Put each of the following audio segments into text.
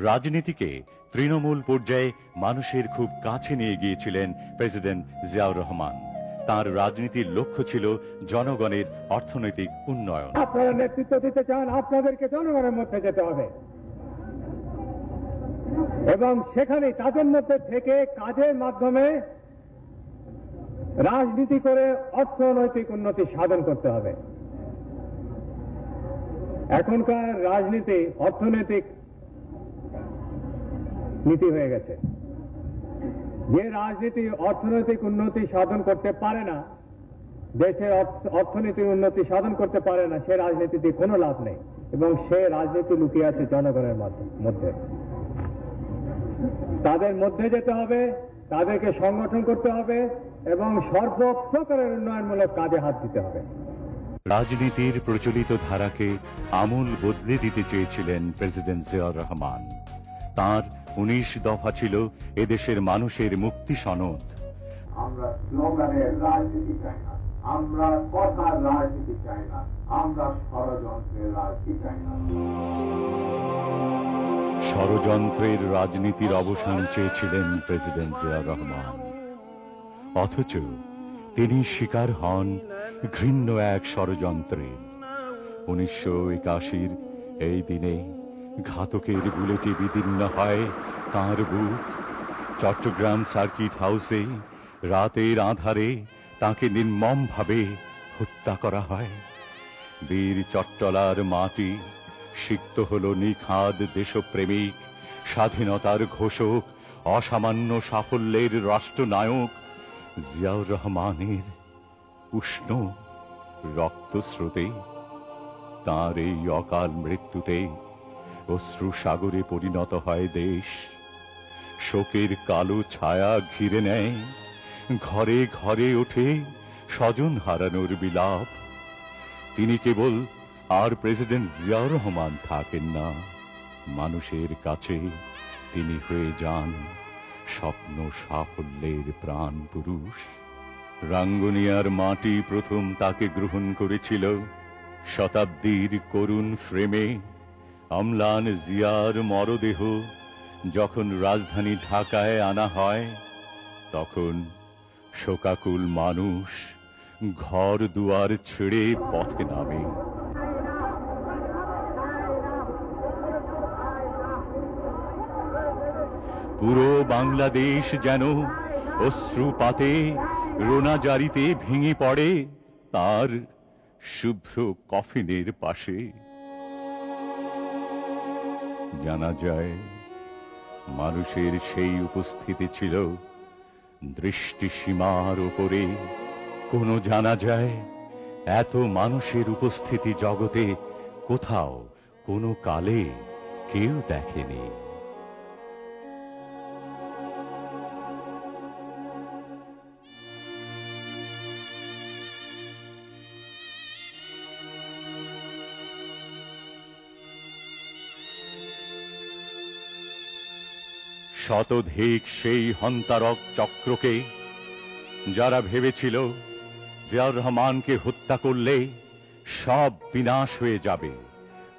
রাজনীতিকে তৃণমূল পর্যায়ে মানুষের খুব কাছে নিয়ে গিয়েছিলেন প্রেসিডেন্ট জিয়াউর রহমান। তার রাজনীতির লক্ষ্য ছিল জনগণের অর্থনৈতিক উন্নয়ন। আপনারা নেতৃত্ব দিতে চান, আপনাদেরকে জনগণের মধ্যে যেতে হবে এবং সেখানে তাদের মধ্যে থেকে কাজের মাধ্যমে রাজনীতি করে অর্থনৈতিক উন্নতি সাধন করতে হবে। এখনকার রাজনীতি অর্থনৈতিক নীতি হয়ে গেছে। যে রাজনীতি অর্থনৈতিক উন্নতি সাধন করতে পারে না, দেশের অর্থনীতির উন্নতি সাধন করতে পারে না, সে রাজনীতিতে কোনো লাভ নেই এবং সে রাজনীতি লুকিয়ে আছে জনগণের মধ্যে। তাদের মধ্যে যেতে হবে, তাদেরকে সংগঠন করতে হবে এবং সর্বপ্রকারের উন্নয়নমূলক কাজে হাত দিতে হবে। রাজনীতির প্রচলিত ধারাকে আমূল বদলে দিতে চেয়েছিলেন প্রেসিডেন্ট জিয়াউর রহমান। তার 19 দফা ছিল এদেশের মানুষের মুক্তি সনদ। আমরা স্লোগানের রাজনীতি চাই না, আমরা কথার রাজনীতি চাই না, আমরা ষড়যন্ত্রের রাজনীতি চাই না। ষড়যন্ত্রের রাজনীতির অবসান চেয়েছিলেন প্রেসিডেন্ট জিয়াউর রহমান, অথচ তিনি শিকার হন ঘৃণ্য এক ষড়যন্ত্রে। 1981 এই দিনে ঘাতকের বুলেটে বিদীর্ণ হয় তাঁর বুক। চট্টগ্রাম সার্কিট হাউসে রাতের আঁধারে তাঁকে নির্মমভাবে হত্যা করা হয়। বীর চট্টলার মাটি সিক্ত হল নিখাদ দেশপ্রেমিক, স্বাধীনতার ঘোষক, অসামান্য সাফল্যের রাষ্ট্রনায়ক জিয়াউর রহমানের উষ্ণ রক্তস্রোতে। তাঁর এই অকাল মৃত্যুতে অশ্রু সাগরে পরিণত হয় দেশ। শোকের কালো ছায়া ঘিরে নেয়, ঘরে ঘরে ওঠে স্বজন হারানোর বিলাপ। তিনি কেবল আর প্রেসিডেন্ট জিয়াউর রহমান থাকেন না, মানুষের কাছে তিনি হয়ে যান স্বপ্ন সাফল্যের প্রাণ পুরুষ। রাঙ্গুনিয়ার মাটি প্রথম তাকে গ্রহণ করেছিল শতাব্দীর করুণ ফ্রেমে। অম্লান জিয়ার মরদেহ যখন রাজধানী ঢাকায় আনা হয়, তখন শোকাকুল মানুষ ঘর দুয়ার ছেড়ে পথে নামে। পুরো বাংলাদেশ যেন অশ্রুপাতে রোনাজারিতে ভেঙে পড়ে তার শুভ্র কফিনের পাশে। জানা যায় মানুষের সেই উপস্থিতি ছিল দৃষ্টিসীমার উপরে। কোনো জানা যায় এত মানুষের উপস্থিতি জগতে কোথাও কোনো কালে কেউ দেখেনি। শতধিক সেই হন্তারক চক্রকে যারা ভেবেছিল জিয়াউর রহমানকে হত্যা করলে সব বিনাশ হয়ে যাবে,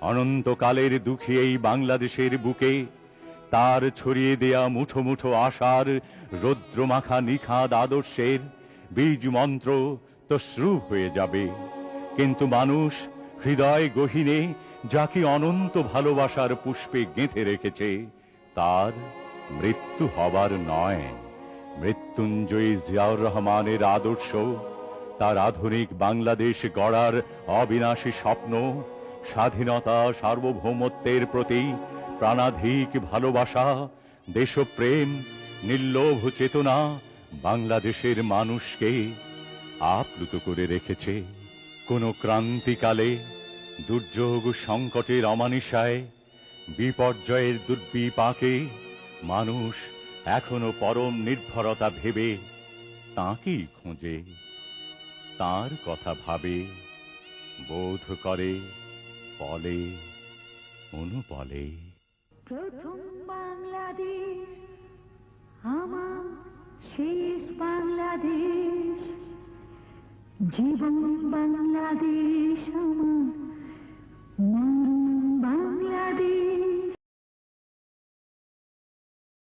অনন্তকালের দুঃখী এই বাংলাদেশের বুকে তার ছড়িয়ে দেয়া মুঠো মুঠো আশার রৌদ্রমাখা নিখাদ আদর্শের বীজ মন্ত্র তসরূপ হয়ে যাবে। কিন্তু মানুষ হৃদয় গহীনে যাকে অনন্ত ভালোবাসার পুষ্পে গেঁথে রেখেছে, তার মৃত্যু হবার নয়। মৃত্যুঞ্জয়ী জিয়াউর রহমানের আদর্শ, তার আধুনিক বাংলাদেশ গড়ার অবিনাশী স্বপ্ন, স্বাধীনতা সার্বভৌমত্বের প্রতি প্রাণাধিক ভালোবাসা, দেশপ্রেম, নির্লোভ চেতনা বাংলাদেশের মানুষকে আপ্লুত করে রেখেছে। কোন ক্রান্তিকালে দুর্যোগ সংকটের অমানিসায়, বিপর্যয়ের দুর্বিপাকে মানুষ এখনো পরম নির্ভরতা ভেবে তাঁকেই খোঁজে, তাঁর কথা ভাবে, বোধ করে, বলে, অনুবলে। প্রথম বাংলাদেশ আমার শেষ বাংলাদেশ, জীবন বাংলাদেশ আমার।